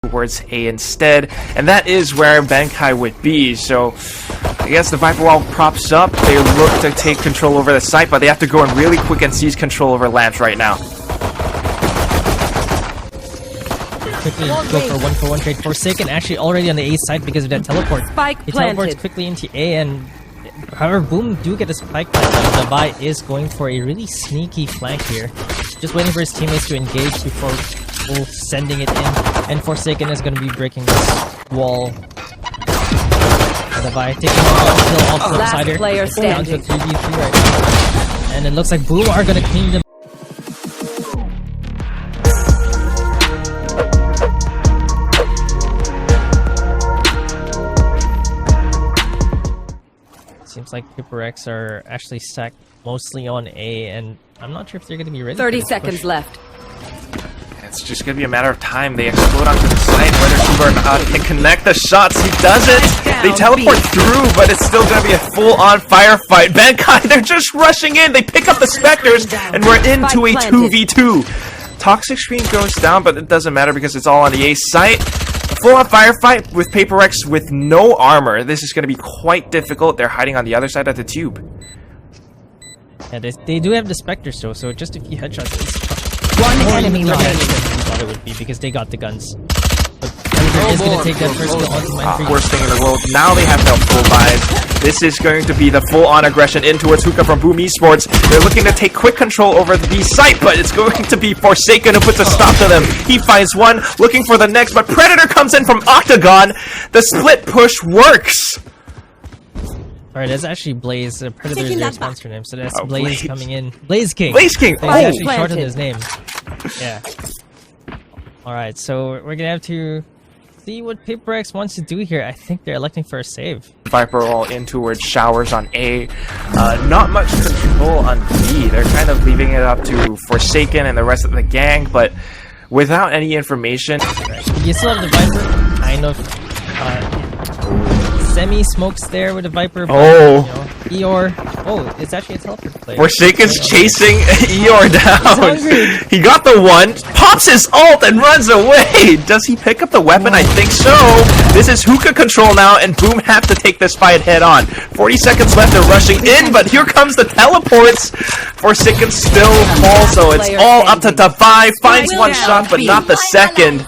towards A instead, and that is where Benkai would be. So I guess the Viper wall props up. They look to take control over the site, but they have to go in really quick and seize control over lamps right now. Quickly go for one trade. Forsaken actually already on the A side because of that teleport. He teleports quickly into A, and however, Boom do get a spike plant, but Davai is going for a really sneaky flank here. Just waiting for his teammates to engage before sending it in. And Forsaken is going to be breaking this wall. Davai taking one kill off the side here. Down to 3v3 right now. And it looks like Boom are going to clean them. Seems like PaperX are actually stacked mostly on A, and I'm not sure if they're going to be ready. 30 seconds left. It's just going to be a matter of time. They explode onto the site. Whether Kuber can connect the shots, he does it. They teleport through, but it's still going to be a full-on firefight. Benkai, they're just rushing in. They pick up the Spectres, and we're into a 2v2. Toxic Screen goes down, but it doesn't matter because it's all on the A site. Full-on firefight with PaperX with no armor. This is going to be quite difficult. They're hiding on the other side of the tube. Yeah, they do have the Spectres though, so just a few headshots. One enemy remaining. remaining. We thought it would be because they got the guns. But Predator is going to take that first kill onto Mindfreak. Worst thing in the world. Now they have to full buys. This is going to be the full-on aggression in towards Hookah from Boom Esports. They're looking to take quick control over the B site, but it's going to be Forsaken who puts a stop to them. He finds one, looking for the next, but Predator comes in from Octagon. The split push works. Alright, that's actually Blaze. Predator is their sponsor name, so that's Blaze coming in. Blaze King! Blaze King! They actually shortened his name. Yeah. Alright, so we're gonna have to see what PaperX wants to do here. I think they're electing for a save. Viper all in towards Showers on A. Not much control on B. They're kind of leaving it up to Forsaken and the rest of the gang, but without any information. You still have the Viper, kind of. Semi-smokes there with the Viper. But, you know, Eeyore. Oh, it's actually a teleport player. Forsaken's chasing Eeyore down. He got the one, pops his ult, and runs away. Does he pick up the weapon? I think so. This is Hookah control now, and Boom have to take this fight head on. 40 seconds left. They're rushing in, but here comes the teleports. Forsaken still falls, so it's all up to Davai. Finds one shot, but not the second.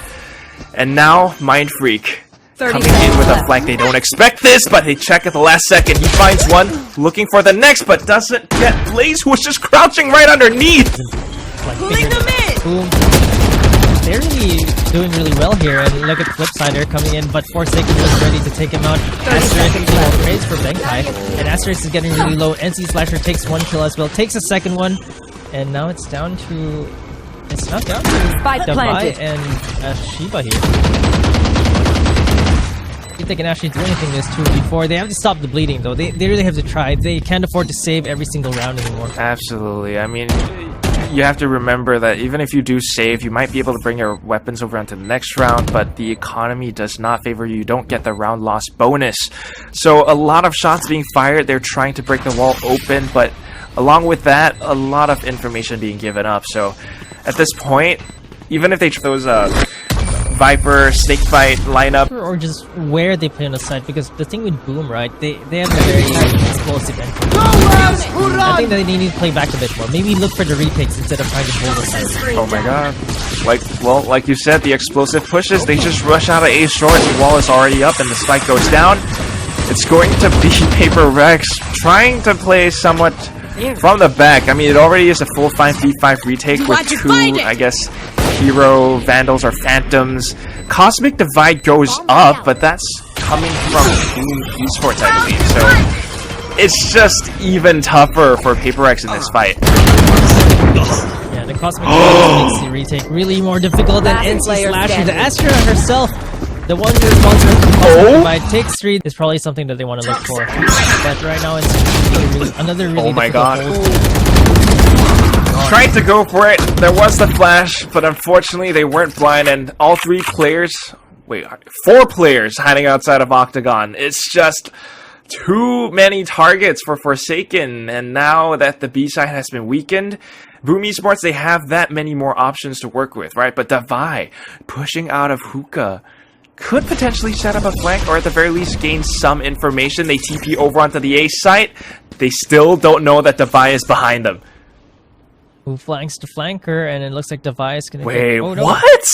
And now Mindfreak coming in with a flank. They don't expect this, but they check at the last second. He finds one, looking for the next, but doesn't get Blaze, who was just crouching right underneath. Pulling them in. Boom. They're really doing really well here, and look at Flipside, they're coming in, but Forsaken is ready to take him out. Asterisk praise for Benkai, and Asterisk is getting really low. NC Slasher takes one kill as well, takes a second one, and now it's down to... It's not down to Davai and Shiba here. If they can actually do anything in this 2v4. They have to stop the bleeding though. They really have to try. They can't afford to save every single round anymore. Absolutely. I mean, you have to remember that even if you do save, you might be able to bring your weapons over onto the next round, but the economy does not favor you. You don't get the round loss bonus. So a lot of shots being fired. They're trying to break the wall open, but along with that, a lot of information being given up. So at this point, even if they those Viper, Snakebite lineup, or just where they play on the site, because the thing with Boom, right, they have a very explosive entry. I think that they need to play back a bit more. Maybe look for the retakes instead of trying to hold the site. Oh my god. Like you said, the explosive pushes, they just rush out of A short, the wall is already up and the spike goes down. It's going to be PaperX trying to play somewhat from the back. I mean, it already is a full 5v5 retake with two, I guess, hero Vandals or Phantoms. Cosmic Divide goes up, but that's coming from Boom Esports, I believe. So it's just even tougher for PaperX in this fight. Yeah, the Cosmic Divide makes the retake really more difficult than NC Slasher. The Astra herself, the one responsible for Cosmic Divide, takes 3 is probably something that they want to look for. But right now it's another really difficult hold. Tried to go for it. There was the flash, but unfortunately they weren't blind, and all 3 players, wait, 4 players hiding outside of Octagon. It's just too many targets for Forsaken, and now that the B side has been weakened, Boom Esports, they have that many more options to work with, right? But Davai, pushing out of Hookah, could potentially set up a flank, or at the very least gain some information. They TP over onto the A site. They still don't know that Davai is behind them. Who flanks the flanker, and it looks like Davai is gonna Wait, get... Oh, no. what?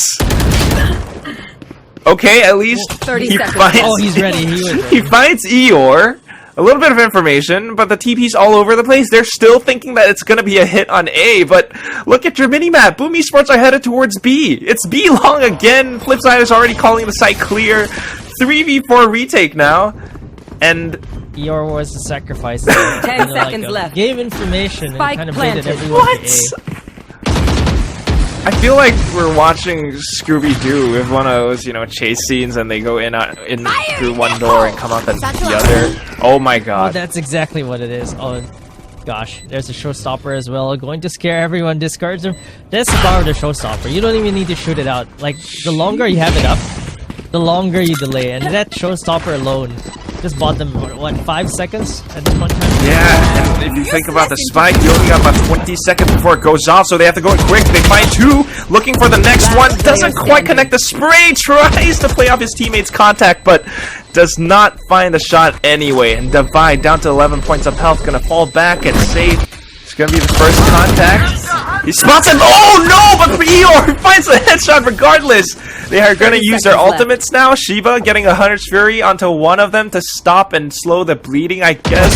Okay, at least 30 he seconds. finds... Oh, he's ready. He was ready. He finds Eeyore. A little bit of information, but the TP's all over the place. They're still thinking that it's going to be a hit on A, but look at your minimap. Boom Esports are headed towards B. It's B long again. Flipside is already calling the site clear. 3v4 retake now. And Eeyore was the sacrifice. 10 seconds left. Gave information and Spike kind of baited planted. everyone what? to A. I feel like we're watching Scooby-Doo with one of those, you know, chase scenes, and they go in through one door and come out the other. Oh my Oh, god. that's exactly what it is. Oh, gosh. There's a showstopper as well. Going to scare everyone. Discards him. That's the power of the showstopper. You don't even need to shoot it out. Like, the longer you have it up, the longer you delay. And that showstopper alone just bought them, what, 5 seconds at this point in time? Yeah, and if you think about the spike, you only got about 20 seconds before it goes off, so they have to go in quick. They find two, looking for the next one. Doesn't quite connect the spray, tries to play off his teammate's contact, but does not find the shot anyway. And Divide, down to 11 points of health, gonna fall back and save. It's gonna be the first contact. He spots him. Oh no, but Eeyore finds the headshot regardless. They are gonna use their ultimates now. Shiva getting a Hunter's Fury onto one of them to stop and slow the bleeding, I guess.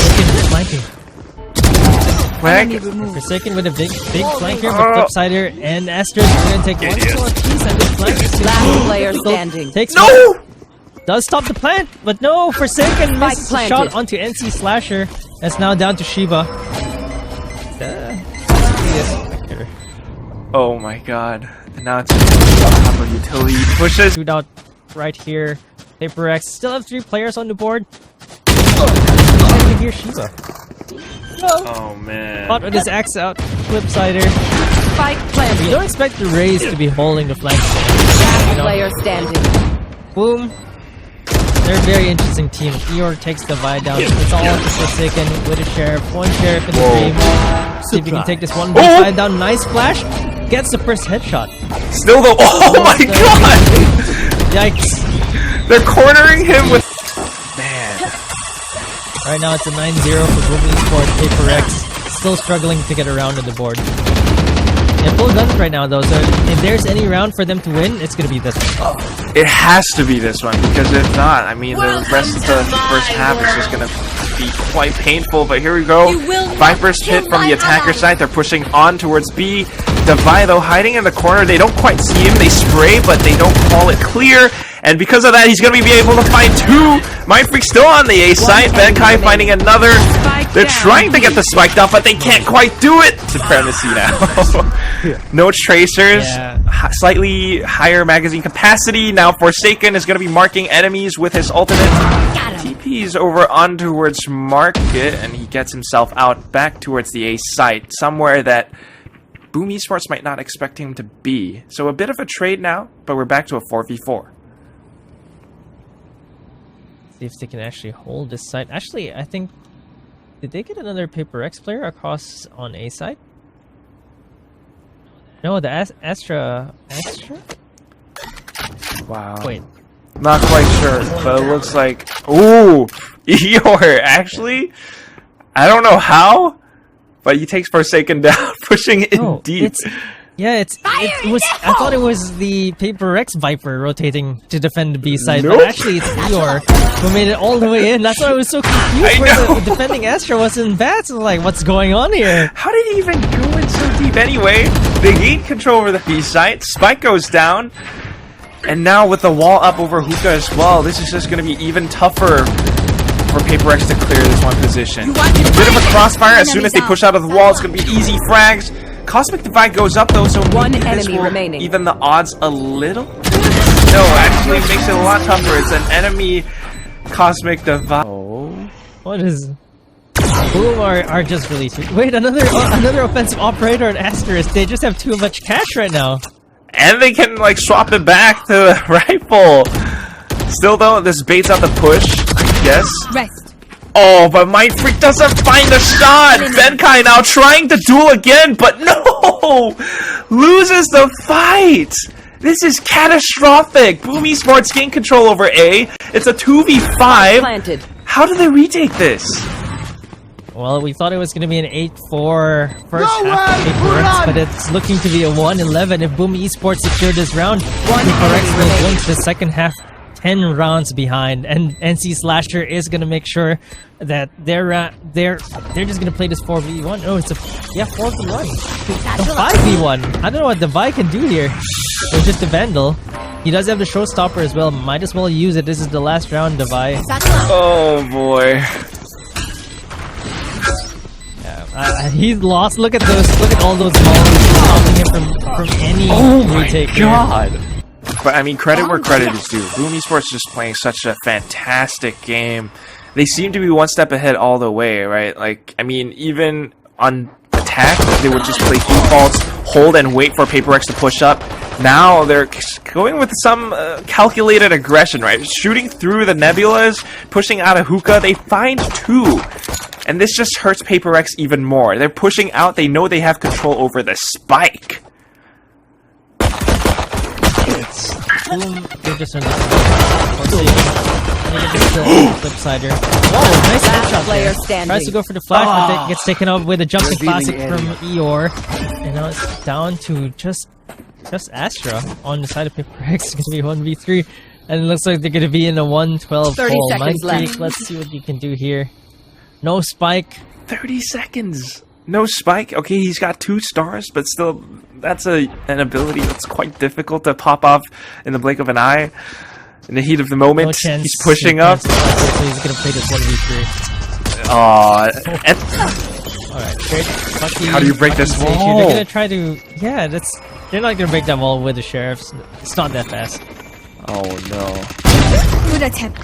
Flank. Forsaken with a big flank here, but Flipsider and Asterisk are gonna take one more piece and this flank. Last player standing. Takes No! one. Does stop the plant, but no, Forsaken misses the planted. shot onto NC Slasher. That's now down to Shiva. Oh my god. And now it's on top of utility. Pushes. Shootout right here. Paper X still have 3 players on the board. I can hear Shiva. No. Oh man. Caught with his axe out. Flipsider. Spike You planted. don't expect the Rays to be holding the flank. Last player standing. Boom. They're a very interesting team. Eeyore takes the Vi down. It's all up to Forsaken with a Sheriff. One Sheriff in the frame. See if he can take this one Vi down. Nice flash. Gets the first headshot. Still though. Oh my god! Yikes. They're cornering him with. Man. Right now it's a 9-0 for Boom Esports. Paper X still struggling to get around on the board. They're full guns right now though, so if there's any round for them to win, it's gonna be this one. It has to be this one, because if not, I mean, the rest of the first half is just gonna be quite painful. But here we go. Viper's hit from the attacker side. They're pushing on towards B. Devi, though, hiding in the corner. They don't quite see him. They spray, but they don't call it clear. And because of that, he's going to be able to find 2. Mindfreak still on the A site. Benkai finding another. They're trying to get the spike down, but they can't quite do it. Supremacy now. No tracers. Yeah. Slightly higher magazine capacity. Now Forsaken is going to be marking enemies with his ultimate. TP's over on towards Market, and he gets himself out back towards the A site. Somewhere that Boom Esports might not expect him to be. So a bit of a trade now, but we're back to a 4v4. See if they can actually hold this side. Actually, I think... Did they get another Paper X player across on A side? No, the Astra... Wow. Wait. Not quite sure, but it looks like... Ooh! Eeyore, actually? I don't know how, but he takes Forsaken down, pushing in deep. It was. I thought it was the Paper X Viper rotating to defend the B side, Nope. but actually it's Eeyore who made it all the way in. That's why I was so confused. Where the defending Astra was in bats. Like, what's going on here? How did he even go in so deep anyway? They gain control over the B site. Spike goes down. And now with the wall up over Hookah as well, this is just going to be even tougher for Paper X to clear this one position. Bit of a crossfire. As soon as they push out of the wall, it's going to be easy frags. Cosmic Divide goes up though, so One maybe this enemy will remaining. even the odds a little. No, actually it makes it a lot tougher. It's an enemy Cosmic Divide. Oh. What is? Boom are just really too. Wait, another offensive operator and Asterisk. They just have too much cash right now. And they can like swap it back to the rifle. Still though, this baits out the push, I guess. Rest. Oh, but Mind Freak doesn't find the shot! Benkai now trying to duel again, but no! Loses the fight! This is catastrophic! Boom Esports gain control over A. It's a 2v5. Planted. How do they retake this? Well, we thought it was going to be an 8-4 first half for PaperX, but it's looking to be a 1-11 if Boom Esports secured this round. PaperX will go into the second half 10 rounds behind, and NC Slasher is going to make sure that they're just going to play this 4v1. Oh, it's a 4v1. No, 5v1. I don't know what Devi can do here. It's just a Vandal. He does have the Showstopper as well. Might as well use it. This is the last round, Devi. Oh boy. He's lost. Look at those. Look at all those mollies stopping him from any retake. Oh my god. But I mean, credit where credit is due. Boom Esports just playing such a fantastic game. They seem to be one step ahead all the way, right? Like, I mean, even on attack, they would just play defaults, hold and wait for PaperX to push up. Now they're going with some calculated aggression, right? Shooting through the nebulas, pushing out a hookah. They find 2. And this just hurts PaperX even more. They're pushing out. They know they have control over the spike. Boom, they're just on the flip sider. Whoa, nice headshot there. Tries to go for the flash, but that gets taken out with a jumping classic from Eeyore. And now it's down to just Astra on the side of PaperX. It's going to be 1v3. And it looks like they're going to be in a 1-12 hole. Mind Freak, let's see what you can do here. No spike. 30 seconds. No spike. Okay, he's got 2 stars, but still, that's an ability that's quite difficult to pop off in the blink of an eye. In the heat of the moment, no chance, he's pushing up. So he's gonna play this 1v3. Alright, great. How do you break this wall? They're gonna try to... Yeah, they're not gonna break that wall with the sheriffs. It's not that fast. Oh no. Good attempt.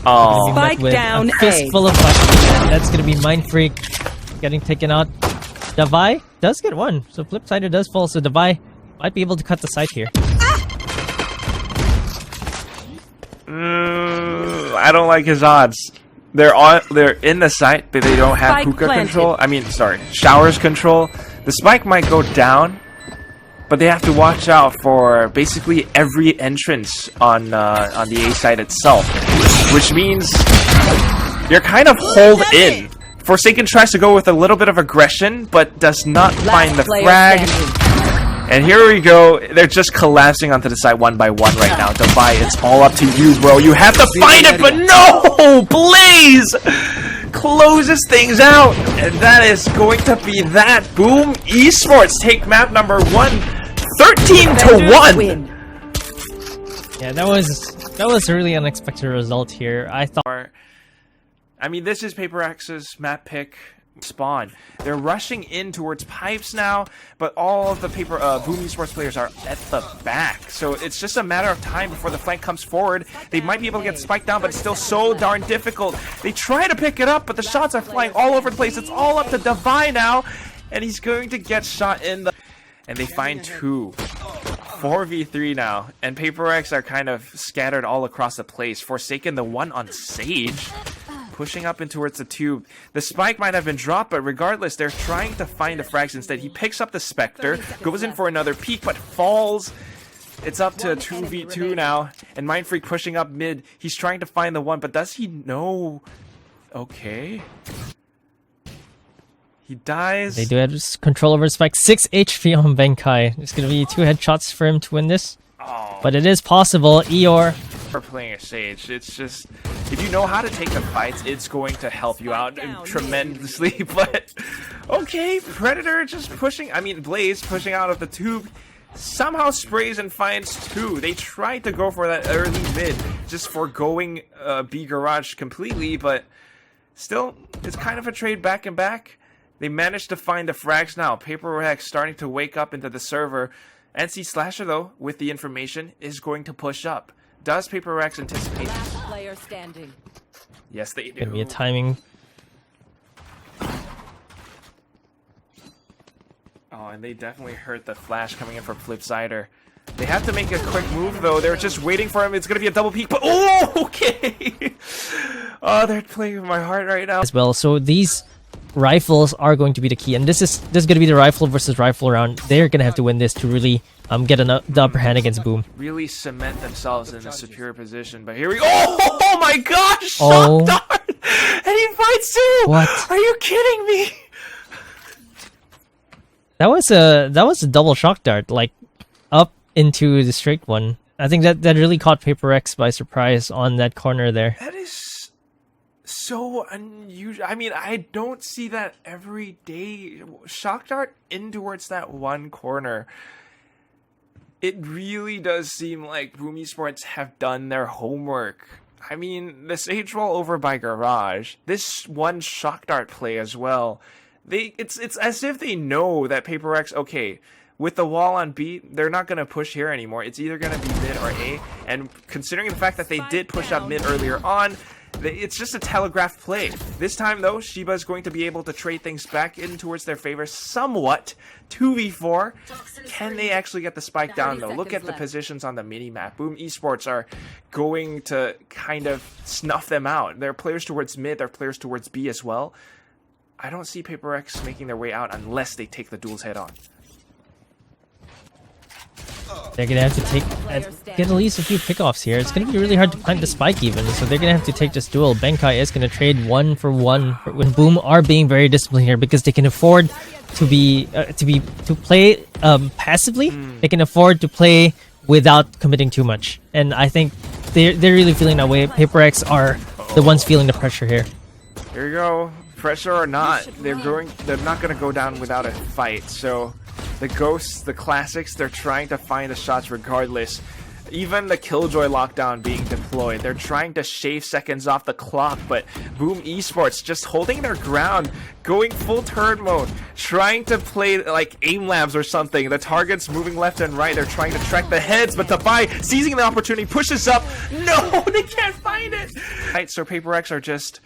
Oh. Spike down a fistful of flashes. That's gonna be Mind Freak getting taken out. Devi does get 1, so Flipsider does fall, so Devi might be able to cut the site here. I don't like his odds. They're in the site, but they don't have Spike hookah planted. control. I mean, sorry, showers control. The spike might go down, but they have to watch out for basically every entrance on the A site itself, which means you're kind of holed in. Forsaken tries to go with a little bit of aggression, but does not find the frag. And here we go. They're just collapsing onto the side one by one right now. Devi, it's all up to you, bro. You have to find it, but no! Blaze closes things out. And that is going to be that. Boom Esports take map number 1, 13-1. Yeah, that was a really unexpected result here. I thought... I mean, this is PaperX's map pick spawn. They're rushing in towards pipes now, but all of the Boom Esports players are at the back. So it's just a matter of time before the flank comes forward. They might be able to get spiked down, but it's still so darn difficult. They try to pick it up, but the shots are flying all over the place. It's all up to Devi now, and he's going to get shot in the... And they find 2. 4v3 now, and PaperX are kind of scattered all across the place. Forsaken the 1 on Sage, pushing up in towards the tube. The spike might have been dropped, but regardless, they're trying to find the frags instead. He picks up the Spectre, goes in for another peek, but falls. It's up to a 2v2 now, and Mind Freak pushing up mid. He's trying to find the 1, but does he know? Okay. He dies. They do have control over spike. 6 HP on Benkai. It's going to be 2 headshots for him to win this. Oh. But it is possible. Eeyore. For playing a Sage, it's just... If you know how to take the fights, it's going to help you out tremendously. But, okay, Predator just pushing... I mean, Blaze pushing out of the tube. Somehow sprays and finds 2. They tried to go for that early mid, just foregoing B Garage completely. But still, it's kind of a trade back and back. They managed to find the frags now. PaperX starting to wake up into the server. NC Slasher, though, with the information, is going to push up. Does PaperX anticipate? Last player standing. Yes, they do. Gonna be a timing. Oh, and they definitely heard the flash coming in from Flipsider. They have to make a quick move, though. They're just waiting for him. It's going to be a double peek, but oh, okay. Oh, they're playing with my heart right now. As well, so these rifles are going to be the key, and this is going to be the rifle versus rifle round. They're going to have to win this to really get the upper hand against Boom. Really cement themselves in a superior position, but here we go. Oh my gosh! Shock Oh. dart! And he fights too! What? Are you kidding me? That was a double shock dart, like up into the straight one. I think that really caught Paper X by surprise on that corner there. That is so unusual. I mean, I don't see that every day. Shock dart in towards that one corner. It really does seem like Boom Esports have done their homework. I mean, the sage roll over by Garage, this one shock dart play as well. It's as if they know that Paper X, okay, with the wall on B, they're not going to push here anymore. It's either going to be mid or A. And considering the fact that they did push up mid earlier on, it's just a telegraphed play. This time, though, Shiba's going to be able to trade things back in towards their favor somewhat. 2v4. Can they actually get the spike down, though? Look at the positions on the mini-map. Boom Esports are going to kind of snuff them out. There are players towards mid, there are players towards B as well. I don't see Paper X making their way out unless they take the duels head on. They're gonna have to get at least a few pickoffs here. It's gonna be really hard to plant the spike even, so they're gonna have to take this duel. Benkai is gonna trade 1 for 1 when Boom are being very disciplined here because they can afford to play passively. They can afford to play without committing too much, and I think they're really feeling that way. Paper X are the ones feeling the pressure here. Here you go. Pressure or not, they're not gonna go down without a fight. So the ghosts, the classics, they're trying to find the shots regardless. Even the Killjoy lockdown being deployed, they're trying to shave seconds off the clock, but Boom Esports just holding their ground, going full turn mode, trying to play like aim labs or something. The target's moving left and right, they're trying to track the heads, but Tabai, seizing the opportunity, pushes up. No, they can't find it! Right, so Paper X are just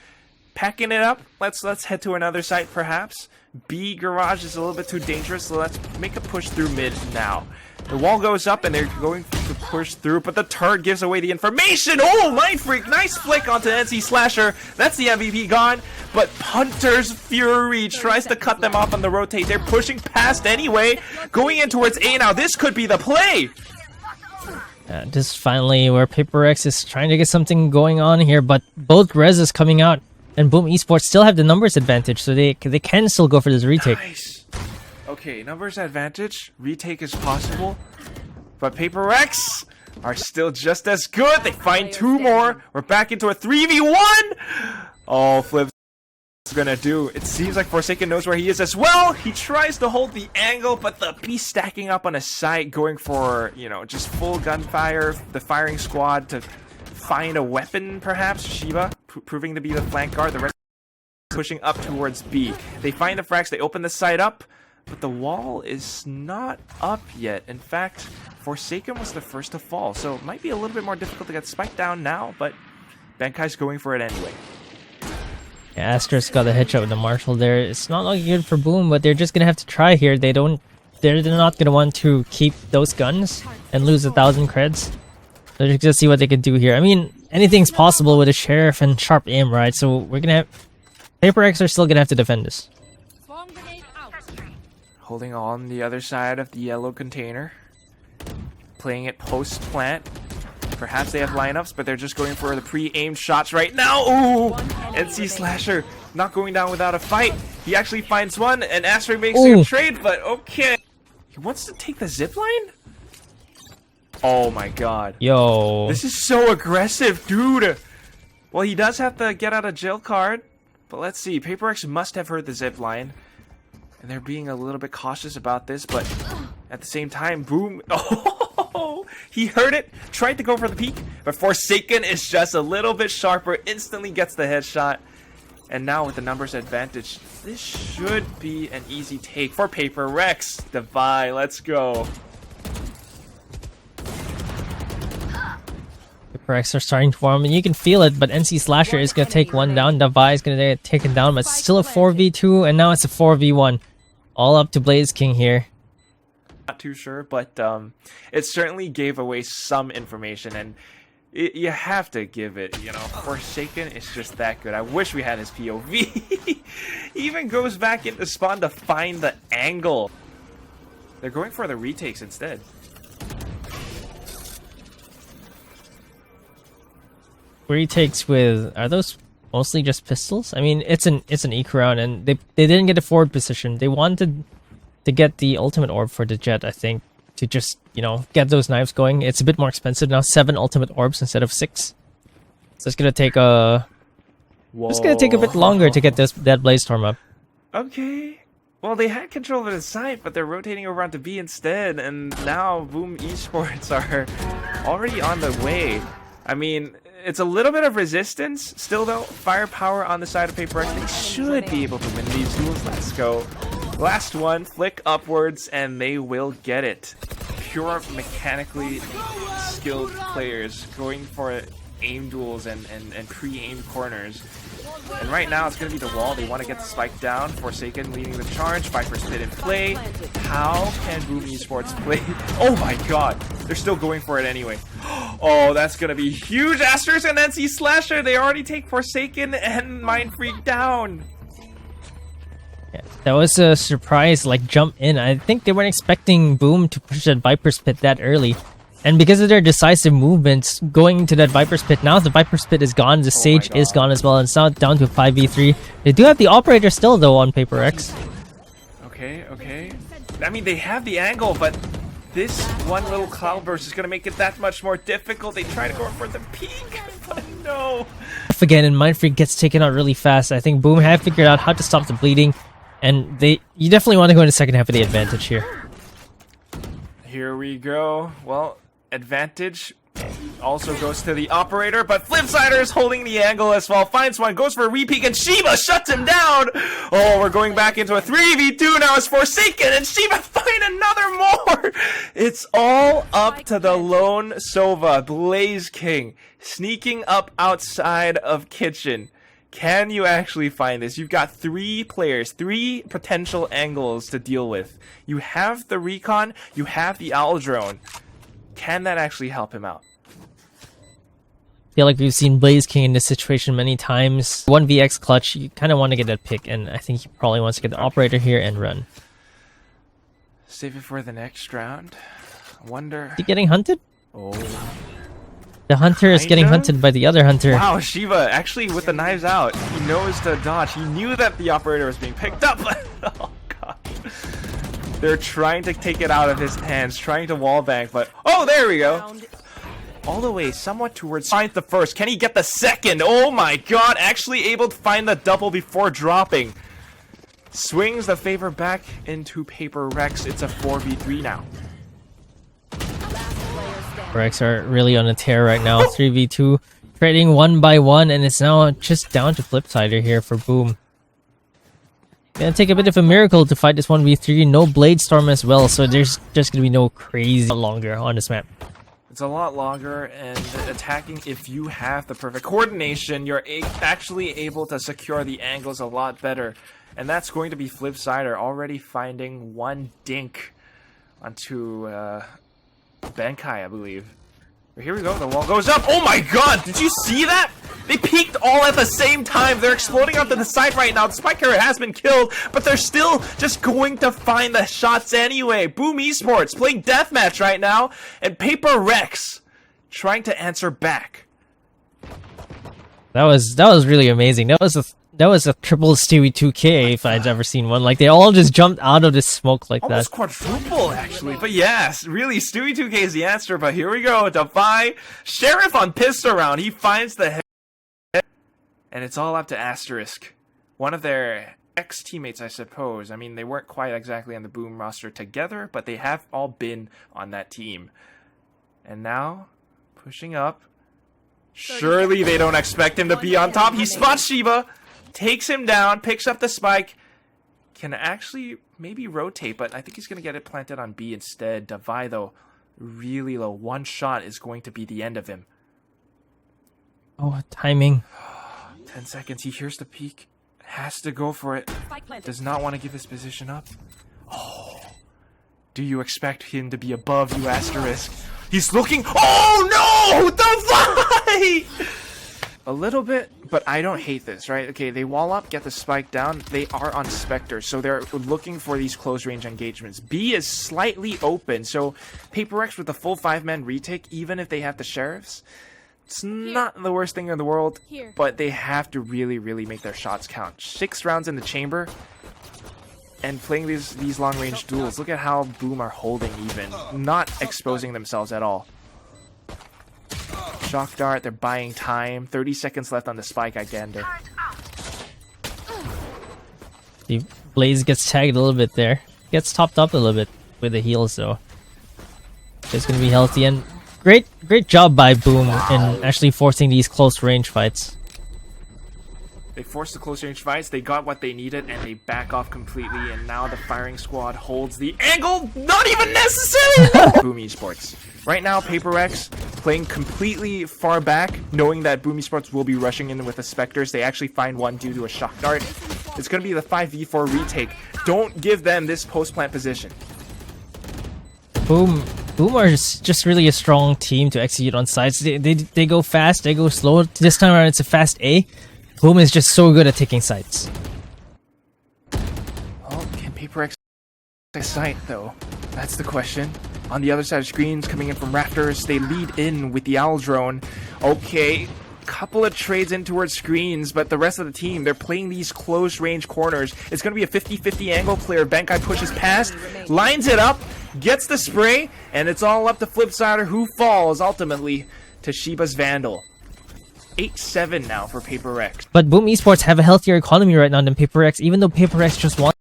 packing it up. Let's head to another site perhaps. B Garage is a little bit too dangerous, so let's make a push through mid now. The wall goes up and they're going to push through, but the turret gives away the information. Oh, Mind Freak, nice flick onto NC Slasher. That's the MVP gone, but Punter's Fury tries to cut them off on the rotate. They're pushing past anyway, going in towards A now. This could be the play. This is finally where Paper X is trying to get something going on here, but both Rez is coming out. And Boom Esports still have the numbers advantage, so they can still go for this retake. Nice. Okay, numbers advantage. Retake is possible. But Paper X are still just as good. They find 2 more. We're back into a 3v1. Oh, Flip's gonna do. It seems like Forsaken knows where he is as well. He tries to hold the angle, but the beast stacking up on a site, going for, you know, just full gunfire. The firing squad to find a weapon, perhaps. Shiba proving to be the flank guard. The rest pushing up towards B. They find the frags. They open the site up, but the wall is not up yet. In fact, Forsaken was the first to fall, so it might be a little bit more difficult to get spiked down now, but Benkai's going for it anyway. Yeah, Asterisk got the headshot with the Marshall there. It's not looking good for Boom, but they're just gonna have to try here. They're not gonna want to keep those guns and lose 1,000 creds. They're just gonna see what they can do here. I mean, anything's possible with a Sheriff and sharp aim, right? So we're gonna have... Paper X are still gonna have to defend this. Holding on the other side of the yellow container. Playing it post-plant. Perhaps they have lineups, but they're just going for the pre-aimed shots right now. Ooh! NC Slasher not going down without a fight. He actually finds one, and Astray makes a trade, but okay. He wants to take the zipline? Oh my god. Yo. This is so aggressive, dude. Well, he does have the get out of jail card, but let's see. Paper X must have heard the zipline, and they're being a little bit cautious about this, but at the same time, Boom. Oh, he heard it, tried to go for the peek, but Forsaken is just a little bit sharper, instantly gets the headshot. And now with the numbers advantage, this should be an easy take for Paper X. Divide, let's go. Paper X are starting to form, and you can feel it, but NC Slasher is going to take one down. Davai is going to get taken down, but it's still a 4v2, and now it's a 4v1. All up to Blaze King here. Not too sure, but it certainly gave away some information, and you have to give it, you know, Forsaken is just that good. I wish we had his POV. He even goes back into spawn to find the angle. They're going for the retakes instead. Retakes with, are those mostly just pistols? I mean, it's an eco round, and they didn't get a forward position. They wanted to get the ultimate orb for the jet, I think, to just, you know, get those knives going. It's a bit more expensive now, 7 ultimate orbs instead of 6. So it's gonna take a bit longer to get that blaze storm up. Okay. Well, they had control of the site, but they're rotating over onto B instead, and now Boom Esports are already on the way. I mean, it's a little bit of resistance. Still, though, firepower on the side of Paper X. They should be able to win these duels. Let's go. Last one, flick upwards, and they will get it. Pure mechanically skilled players going for aim duels and pre-aimed corners. And right now, it's going to be the wall. They want to get the spike down. Forsaken leading the charge. Viper's Pit in play. How can Boom Esports play? Oh my god. They're still going for it anyway. Oh, that's going to be huge. Asterisk and NC Slasher. They already take Forsaken and Mind Freak down. Yeah, that was a surprise, like, jump in. I think they weren't expecting Boom to push that Viper's Pit that early. And because of their decisive movements going into that Viper's Pit, now the Viper's Pit is gone, the Sage is gone as well, and it's now down to 5v3. They do have the Operator still, though, on Paper X. Okay, okay. I mean, they have the angle, but this one little cloudburst is going to make it that much more difficult. They try to go for the peak, but no. Again, and Mind Freak gets taken out really fast. I think Boom have figured out how to stop the bleeding, and you definitely want to go in the second half of the advantage here. Here we go. Well, advantage also goes to the Operator, but Flipsider is holding the angle as well. Finds one, goes for a repeat, and Shiba shuts him down. Oh, we're going back into a 3v2 now. It's Forsaken, and Shiba find another more. It's all up to the lone Sova, Blaze King, sneaking up outside of Kitchen. Can you actually find this? You've got 3 players, 3 potential angles to deal with. You have the Recon, you have the Owl Drone. Can that actually help him out? I feel like we've seen Blaze King in this situation many times. 1vx clutch, you kind of want to get that pick, and I think he probably wants to get the Operator here and run. Save it for the next round. Wonder. Is he getting hunted? Oh. The hunter is getting hunted by the other hunter. Wow, Shiva actually with the knives out. He knows to dodge. He knew that the Operator was being picked up. Oh god. They're trying to take it out of his hands, trying to wallbang, but oh, there we go. All the way somewhat towards find the first. Can he get the second? Oh my god, actually able to find the double before dropping. Swings the favor back into Paper Rex. It's a 4v3 now. Rex are really on a tear right now. 3v2, trading 1 by 1, and it's now just down to Flipsider here for Boom. Gonna take a bit of a miracle to fight this 1v3. No Blade Storm as well, so there's just gonna be no crazy longer on this map. It's a lot longer, and attacking, if you have the perfect coordination, you're actually able to secure the angles a lot better. And that's going to be Flipsider already finding 1 dink onto Benkai, I believe. Here we go, the wall goes up. Oh my god, did you see that? They peaked all at the same time. They're exploding onto the side right now. The spike carrier has been killed, but they're still just going to find the shots anyway. Boom Esports playing deathmatch right now, and Paper Rex trying to answer back. That was really amazing. That was a triple Stewie 2K if I'd ever seen one. Like, they all just jumped out of the smoke like Almost that. Quadruple, actually. But yes, really, Stewie 2K is the answer. But here we go. Defy. Sheriff on pistol round. He finds the head. And it's all up to Asterisk. One of their ex-teammates, I suppose. I mean, they weren't quite exactly on the Boom roster together, but they have all been on that team. And now, pushing up. Surely they don't expect him to be on top. He spots Shiba. Takes him down, picks up the spike, can actually maybe rotate, but I think he's going to get it planted on B instead. Davai, though, really low. 1 shot is going to be the end of him. Oh, timing. 10 seconds, he hears the peak, has to go for it. Does not want to give his position up. Oh, Do you expect him to be above you, asterisk? He's looking. Oh no! The fight! A little bit, but I don't hate this, right? Okay, they wall up, get the spike down. They are on Spectre, so they're looking for these close range engagements. B is slightly open, so Paper X with the full 5-man retake, even if they have the sheriffs, it's not the worst thing in the world, but they have to really, really make their shots count. 6 rounds in the chamber, and playing these long range duels. Look at how Boom are holding even, not exposing themselves at all. Shock dart, they're buying time. 30 seconds left on the spike, I gander. The Blaze gets tagged a little bit there. Gets topped up a little bit with the heals though. It's gonna be healthy, and great job by Boom in actually forcing these close range fights. They forced the close range fights, they got what they needed, and they back off completely, and now the firing squad holds the angle, not even necessary! Boom Esports. Right now, Paper X playing completely far back, knowing that Boom Esports will be rushing in with the Spectres. They actually find one due to a shock dart. It's going to be the 5v4 retake. Don't give them this post-plant position. Boom are just really a strong team to execute on sides. They go fast, they go slow. This time around, it's a fast A. Boom is just so good at taking sites. Oh, can Paper X take a site, though? That's the question. On the other side of screens, coming in from rafters, they lead in with the Owl Drone. Okay, couple of trades in towards screens, but the rest of the team, they're playing these close range corners. It's going to be a 50-50 angle. Player Benkai pushes past, lines it up, gets the spray, and it's all up to Flipsider, who falls ultimately to Shiba's Vandal. 8-7 now for Paper X. But Boom Esports have a healthier economy right now than Paper X, even though Paper X just won.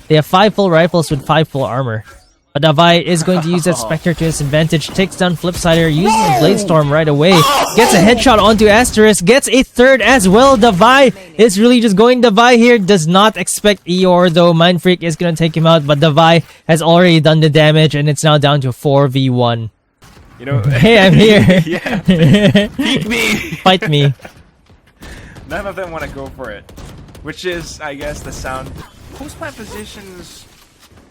They have 5 full rifles with 5 full armor. But Davai is going to use that Spectre to his advantage, takes down Flipsider, uses Bladestorm right away, gets a headshot onto Asterisk, gets a third as well. Davai is really just going Davai here, does not expect Eeyore though. Mind Freak is going to take him out, but Davai has already done the damage, and it's now down to 4v1. You know, hey, I'm here. Yeah. Peek me. Fight me. None of them want to go for it, which is, I guess, the sound. Post-plant positions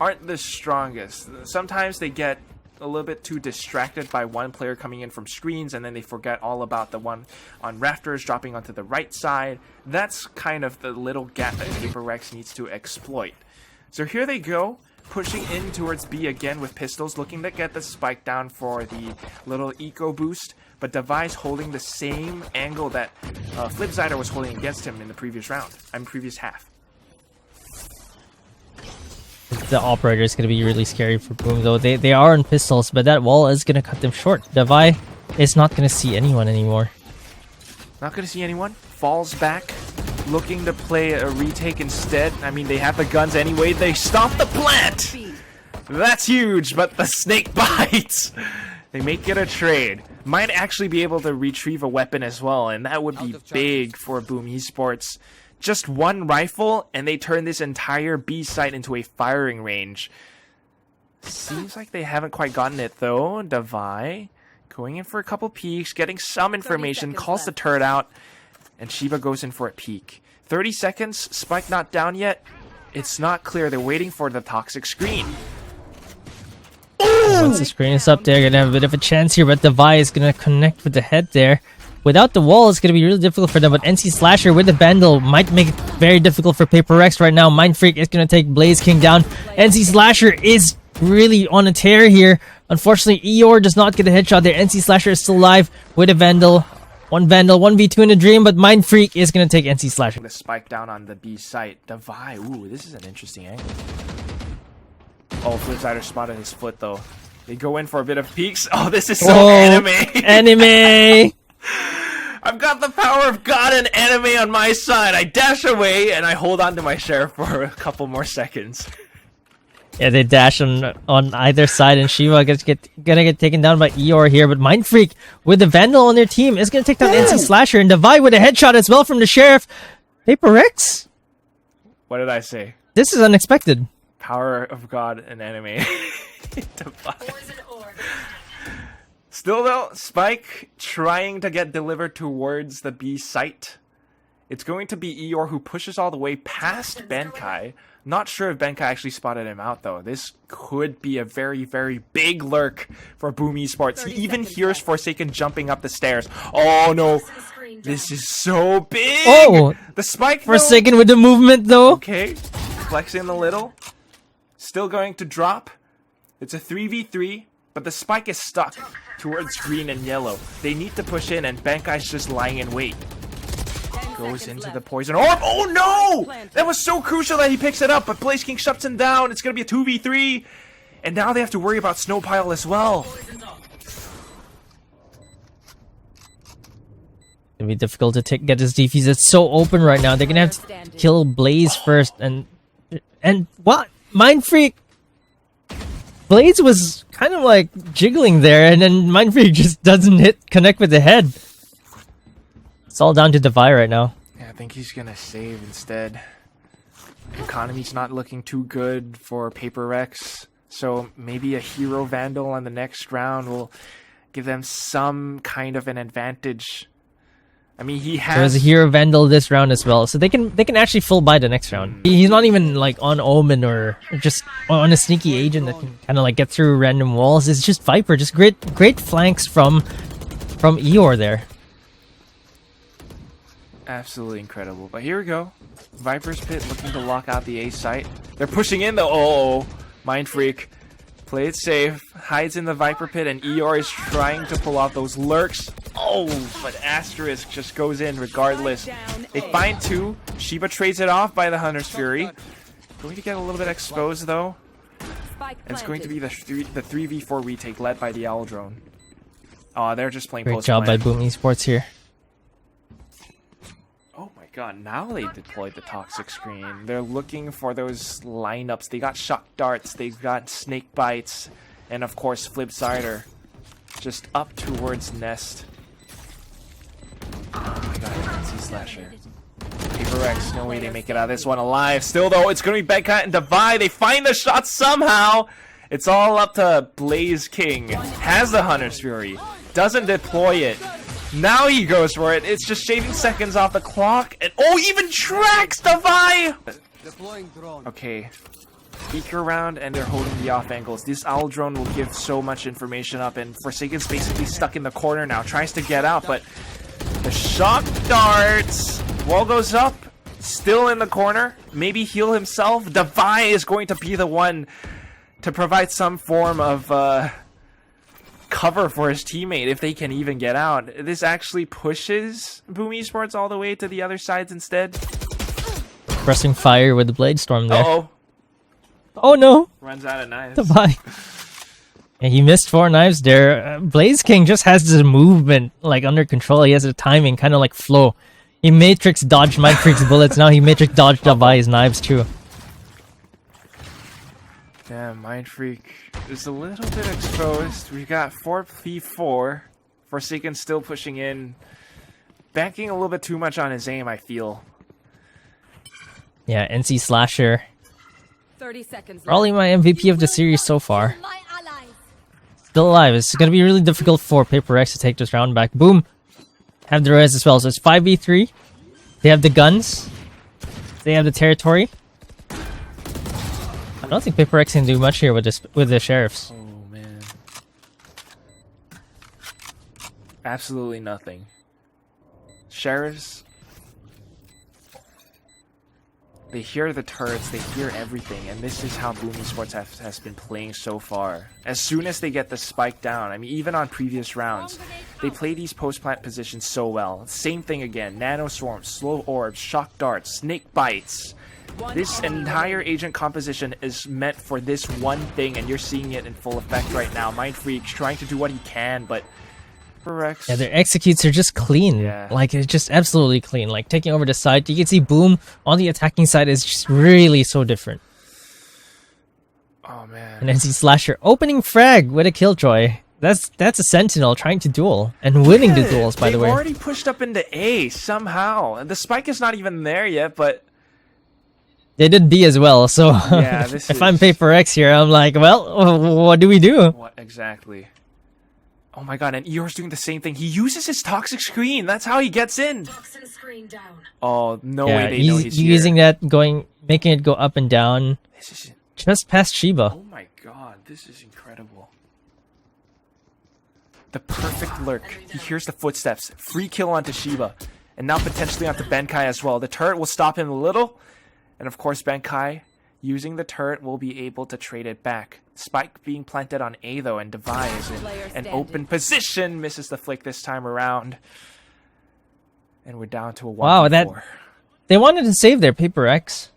aren't the strongest. Sometimes they get a little bit too distracted by one player coming in from screens, and then they forget all about the one on rafters dropping onto the right side. That's kind of the little gap that Paper X needs to exploit. So here they go, pushing in towards B again with pistols, looking to get the spike down for the little eco boost, but Device holding the same angle that Flipsider was holding against him in the previous round, previous half. The operator is going to be really scary for Boom though. They are on pistols, but that wall is going to cut them short. Davai is not going to see anyone anymore. Not going to see anyone. Falls back, looking to play a retake instead. I mean, they have the guns anyway. They stop the plant! That's huge, but the snake bites! They make it a trade. Might actually be able to retrieve a weapon as well, and that would be big for Boom Esports. Just one rifle, and they turn this entire B site into a firing range. Seems like they haven't quite gotten it, though. Davai going in for a couple peeks, getting some information, calls the turret out, and Shiba goes in for a peek. 30 seconds, spike not down yet. It's not clear. They're waiting for the toxic screen. Once the screen is up, they're going to have a bit of a chance here, but Davai is going to connect with the head there. Without the wall, it's going to be really difficult for them, but NC Slasher with the Vandal might make it very difficult for Paper X right now. Mind Freak is going to take Blaze King down. NC Slasher is really on a tear here. Unfortunately, Eeyore does not get a headshot there. NC Slasher is still alive with a Vandal. One Vandal, 1v2 in a dream, but Mind Freak is going to take NC Slasher. The spike down on the B site. Davai, ooh, this is an interesting angle. Oh, Flipsider spotted his foot, though. They go in for a bit of peeks. Oh, this is so anime. Anime! I've got the power of God and anime on my side. I dash away and I hold on to my sheriff for a couple more seconds. Yeah, they dash on either side, and Shiva gonna get taken down by Eeyore here. But Mind Freak with the Vandal on their team is gonna take down NC Slasher, and Davai with a headshot as well from the sheriff. Paper X? What did I say? This is unexpected. Power of God and anime. Still though, Spike trying to get delivered towards the B site. It's going to be Eeyore who pushes all the way past Benkai. Not sure if Benkai actually spotted him out, though. This could be a very, very big lurk for Boom Esports. He even hears Forsaken jumping up the stairs. Oh, no. This is so big. Oh! The spike, though. Forsaken with the movement, though. Okay. Flexing a little. Still going to drop. It's a 3v3, but the spike is stuck towards green and yellow. They need to push in, and Benkai's just lying in wait. Goes into the poison orb. Oh no! That was so crucial that he picks it up, but Blaze King shuts him down. It's gonna be a 2v3, and now they have to worry about Snowpile as well. It'll be difficult to get this defuse. It's so open right now. They're gonna have to kill Blaze first, and what? Mind Freak. Blaze was kind of like jiggling there, and then Mind Freak just doesn't connect with the head. It's all down to Devi right now. Yeah, I think he's gonna save instead. Economy's not looking too good for Paper Rex, so maybe a Hero Vandal on the next round will give them some kind of an advantage. I mean, he has... There's a Hero Vandal this round as well, so they can actually full buy the next round. He's not even like on Omen or just on a sneaky agent that can kind of like get through random walls. It's just Viper, just great flanks from Eeyore there. Absolutely incredible. But here we go. Viper's Pit looking to lock out the A site. They're pushing in though. Oh, Mind Freak. Play it safe. Hides in the Viper Pit, and Eeyore is trying to pull out those lurks. Oh, but Asterisk just goes in regardless. They find two. Shiba trades it off by the Hunter's Fury. Going to get a little bit exposed though. And it's going to be the 3v4 retake led by the Owl Drone. Oh, they're just playing Great job by Boom Esports here. Oh my god, now they deployed the toxic screen. They're looking for those lineups. They got shock darts, they've got snake bites, and of course Flipsider. Just up towards Nest. Oh my god, NC Slasher. Paper X, no way they make it out of this one alive. Still though, it's gonna be Benkai and Devi. They find the shot somehow. It's all up to Blaze King. Has the Hunter's Fury. Doesn't deploy it. Now he goes for it. It's just shaving seconds off the clock. And oh, even tracks Devi! Okay. Beaker round, and they're holding the off angles. This Owl Drone will give so much information up, and Forsaken's basically stuck in the corner now. Tries to get out, but the shock darts. Wall goes up. Still in the corner. Maybe heal himself. Devi is going to be the one to provide some form of cover for his teammate if they can even get out. This actually pushes Boom Esports all the way to the other sides instead. Pressing fire with the Blade Storm there. Uh-oh. Oh no! Runs out of knives. Devi. Yeah, he missed 4 knives there. Blaze King just has this movement like under control. He has the timing, kind of like flow. He Matrix dodged Mind Freak's bullets. Now he Matrix dodged Devi's knives too. Damn, Mind Freak is a little bit exposed. We got 4v4. Forsaken still pushing in. Banking a little bit too much on his aim, I feel. Yeah, NC Slasher. 30 seconds Probably my MVP of the series so far. Still alive. It's going to be really difficult for Paper X to take this round back. Boom. Have the res as well. So it's 5v3. They have the guns. They have the territory. I don't think Paper X can do much here with the sheriffs. Oh man. Absolutely nothing. Sheriffs, they hear the turrets, they hear everything, and this is how Boom Esports has been playing so far. As soon as they get the spike down, I mean, even on previous rounds, they play these post-plant positions so well. Same thing again, Nano Swarms, Slow Orbs, Shock Darts, Snake Bites. This entire agent composition is meant for this one thing, and you're seeing it in full effect right now. Mind Freak trying to do what he can, but Rex. Yeah, their executes are just clean. Yeah. Like, it's just absolutely clean. Like, taking over the side, you can see Boom on the attacking side is just really so different. Oh, man. And NC Slasher opening frag with a Killjoy. That's a Sentinel trying to duel and winning the duels, by the way. They've already pushed up into A somehow. And the spike is not even there yet, but they did B as well, so yeah, if I'm Paper X here, I'm like, well, what do we do? What exactly? Oh my god, and Eeyore's doing the same thing. He uses his toxic screen. That's how he gets in. Toxin screen down. Oh, no Yeah, way they know he's here. using that, making it go up and down. This is, Just past Shiba. oh my god, this is incredible. The perfect lurk. He hears the footsteps. Free kill onto Shiba. And now potentially onto Benkai as well. The turret will stop him a little. And of course, Benkai, using the turret, will be able to trade it back. Spike being planted on A though, and Devi is in an open position. Misses the flick this time around. And we're down to a 1-4. Wow, they wanted to save their Paper X.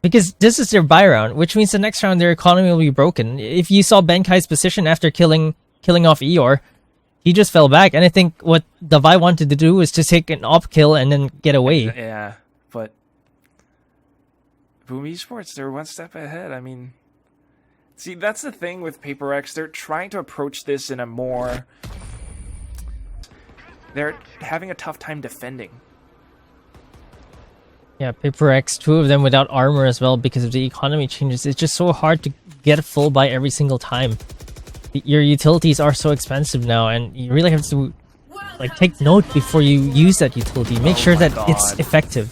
Because this is their buy round, which means the next round their economy will be broken. If you saw Benkai's position after killing off Eeyore, he just fell back. And I think what Devi wanted to do was to take an op kill and then get away. Yeah, but Boom Esports, they're one step ahead. I mean, see, that's the thing with Paper X. They're trying to approach this in a more... They're having a tough time defending. Yeah, Paper X, 2 of them without armor as well because of the economy changes. It's just so hard to get a full buy every single time. Your utilities are so expensive now, and you really have to take note before you use that utility. Make sure that it's effective.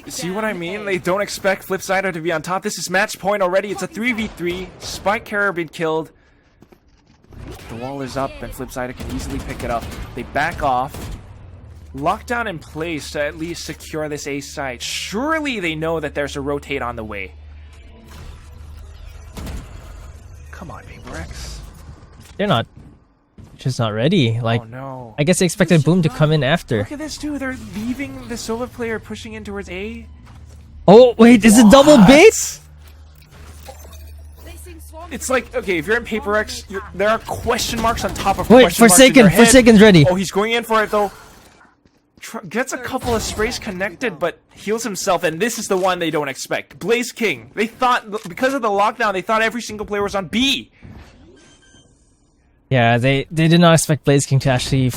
See what I mean? They don't expect Flipsider to be on top. This is match point already. It's a 3v3. Spike carrier been killed. The wall is up, and Flipsider can easily pick it up. They back off. Lockdown in place to at least secure this A site. Surely they know that there's a rotate on the way. Come on, Paper X. They're just not ready. Oh no. I guess they expected Boom to come in after. Look at this too. They're leaving the Silver player pushing in towards A. Oh wait, is it double bait? It's like, okay, if you're in Paper X, there are question marks on top of Wait, question marks in your Forsaken, head. Forsaken's ready. Oh, he's going in for it though. Gets a couple of sprays connected, but heals himself, and this is the one they don't expect. Blaze King. They thought, because of the lockdown, they thought every single player was on B. Yeah, they did not expect Blaze King to actually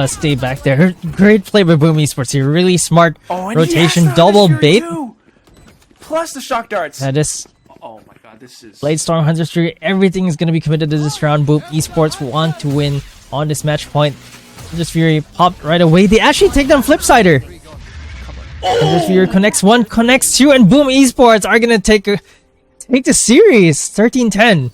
stay back there. Great play by Boom Esports here. Really smart rotation, double bait. Too. Plus the shock darts. That is... Oh my god, this is... Blade Storm, Hunter's Fury, everything is going to be committed to this round. Boom Esports want to win on this match point. Hunter's Fury popped right away. They actually take down Flipsider. Hunter's Fury connects 1, connects 2, and Boom Esports are going to take the series. 13-10.